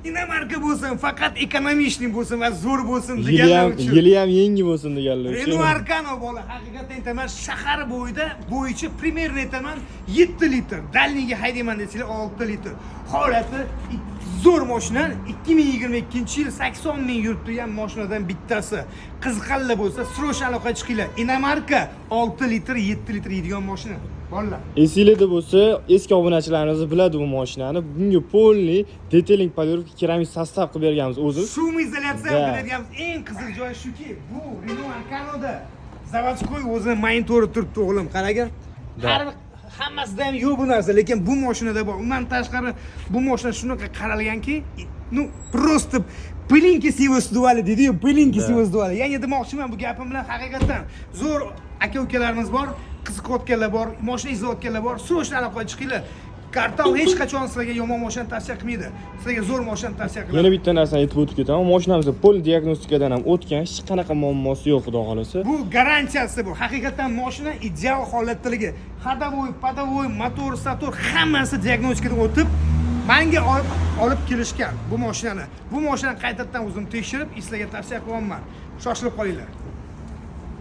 Inomarka bo'lsin, faqat ekonomishniy bo'lsin va zo'r bo'lsin Yili deganlar uchun. ham yangi bo'lsin deganlar uchun. Renault Arcano bola, haqiqatan aytaman, shahar bo'yicha primerni aytaman 7 litr, dalniga haydayman desanglar 6 litr. Holati zo'r mashina, 2022-yil 80 ming yurib turgan mashinadan bittasi. Qiziqarli bo'lsa, srosh aloqa chiqinglar. Inomarka 6 litr, 7 litr yeydigan mashina. Bolalar. Esingizda bo'lsa, eski obunachilarimiz biladi bu mashinani. Bunga polniy detailing polirovka keramik sostav qilib berganmiz o'zimiz. Shum izolyatsiya qiladiganimiz eng qiziq joyi shuki, bu Renault Arcanoda zavodskoy o'zi monitori turibdi o'g'lim, qaragin. Hammasida ham yo'q bu narsa, lekin bu mashinada bor. Undan tashqari bu mashina shunaqa qaralganki, просто пылинки сивы сдували deydi-yu, пылинки сивы сдували. Ya'ni demoqchiman bu gapim bilan haqiqatan zo'r aka-ukalarimiz bor, qiziqayotganlar bor, mashina izlayotganlar bor. Srochni aloqaga chiqinglar. Kartal hech qachon sizlarga yomon mashina tavsiya qilmaydi. Sizlarga zo'r mashina tavsiya qiladi. Yana bitta narsani aytib o'tib ketaman. Mashinamizda pol diagnostikadan ham o'tgan, hech qanaqa muammosi yo'q, xudo xolasa. Bu garantiyasi bu. Haqiqatan mashina ideal holatdaligi. Hadovoy, padovoy, motor, sator hammasi diagnostikadan o'tib, menga olib kelishgan bu mashinani. Bu mashinani qaytadan o'zim tekshirib, sizlarga tavsiya qilaman. Shoshilib qolinglar.